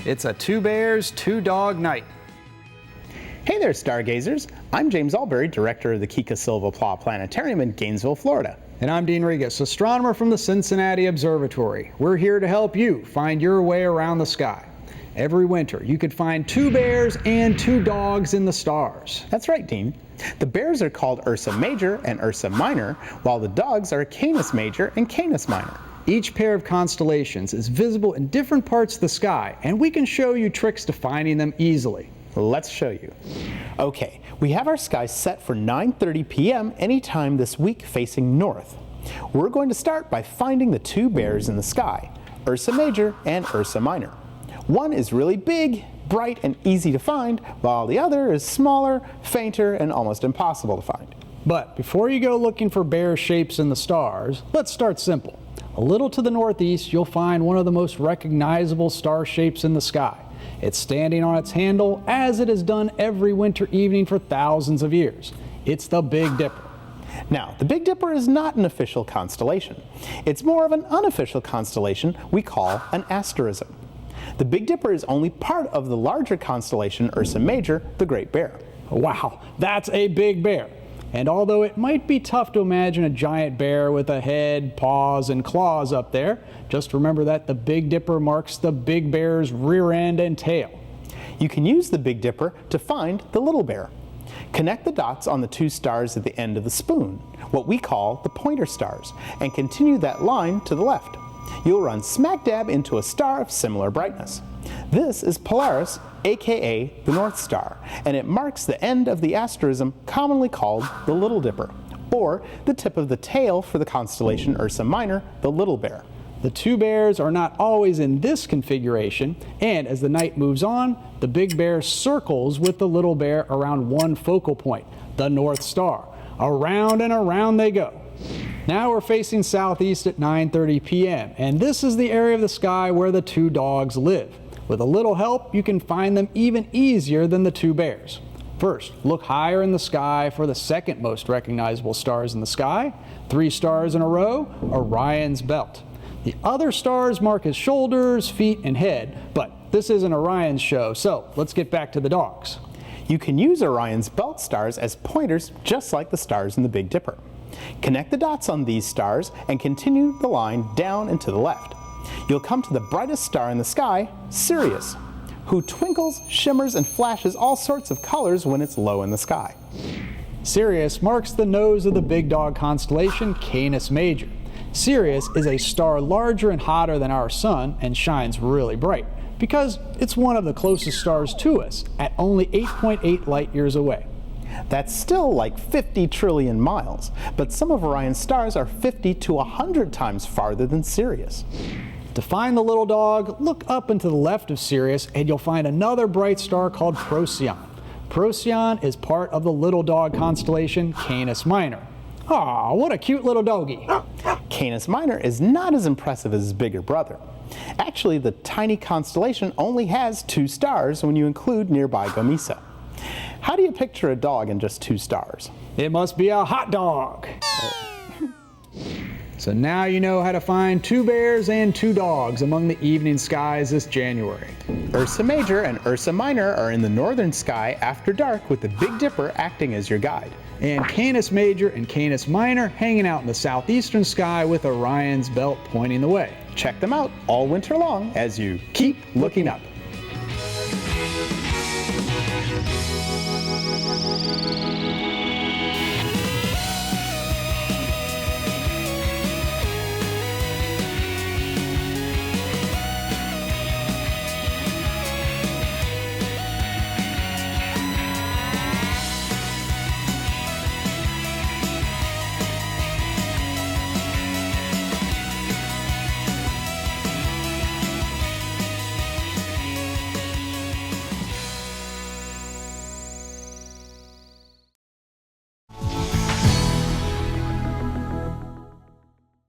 It's a two bears, two dog night. Hey there, stargazers. I'm James Albury, director of the Kika Silva Pla Planetarium in Gainesville, Florida. And I'm Dean Regas, astronomer from the Cincinnati Observatory. We're here to help you find your way around the sky. Every winter, you could find two bears and two dogs in the stars. That's right, Dean. The bears are called Ursa Major and Ursa Minor, while the dogs are Canis Major and Canis Minor. Each pair of constellations is visible in different parts of the sky, and we can show you tricks to finding them easily. Let's show you. Okay, we have our sky set for 9:30 p.m. anytime this week facing north. We're going to start by finding the two bears in the sky, Ursa Major and Ursa Minor. One is really big, bright, and easy to find, while the other is smaller, fainter, and almost impossible to find. But before you go looking for bear shapes in the stars, let's start simple. A little to the northeast, you'll find one of the most recognizable star shapes in the sky. It's standing on its handle, as it has done every winter evening for thousands of years. It's the Big Dipper. Now, the Big Dipper is not an official constellation. It's more of an unofficial constellation we call an asterism. The Big Dipper is only part of the larger constellation Ursa Major, the Great Bear. Wow, that's a big bear. And although it might be tough to imagine a giant bear with a head, paws, and claws up there, just remember that the Big Dipper marks the big bear's rear end and tail. You can use the Big Dipper to find the Little Bear. Connect the dots on the two stars at the end of the spoon, what we call the pointer stars, and continue that line to the left. You'll run smack dab into a star of similar brightness. This is Polaris, aka the North Star, and it marks the end of the asterism commonly called the Little Dipper, or the tip of the tail for the constellation Ursa Minor, the Little Bear. The two bears are not always in this configuration, and as the night moves on, the Big Bear circles with the Little Bear around one focal point, the North Star. Around and around they go. Now we're facing southeast at 9:30 p.m., and this is the area of the sky where the two dogs live. With a little help, you can find them even easier than the two bears. First, look higher in the sky for the second most recognizable stars in the sky. 3 stars in a row, Orion's belt. The other stars mark his shoulders, feet, and head, but this isn't Orion's show, so let's get back to the dogs. You can use Orion's belt stars as pointers just like the stars in the Big Dipper. Connect the dots on these stars and continue the line down and to the left. You'll come to the brightest star in the sky, Sirius, who twinkles, shimmers, and flashes all sorts of colors when it's low in the sky. Sirius marks the nose of the big dog constellation Canis Major. Sirius is a star larger and hotter than our sun and shines really bright because it's one of the closest stars to us at only 8.8 light years away. That's still like 50 trillion miles, but some of Orion's stars are 50 to 100 times farther than Sirius. To find the little dog, look up and to the left of Sirius and you'll find another bright star called Procyon. Procyon is part of the little dog constellation Canis Minor. Aw, what a cute little doggy. Canis Minor is not as impressive as his bigger brother. Actually, the tiny constellation only has 2 stars when you include nearby Gomesa. How do you picture a dog in just 2 stars? It must be a hot dog. So now you know how to find 2 bears and 2 dogs among the evening skies this January. Ursa Major and Ursa Minor are in the northern sky after dark with the Big Dipper acting as your guide. And Canis Major and Canis Minor hanging out in the southeastern sky with Orion's belt pointing the way. Check them out all winter long as you keep looking up.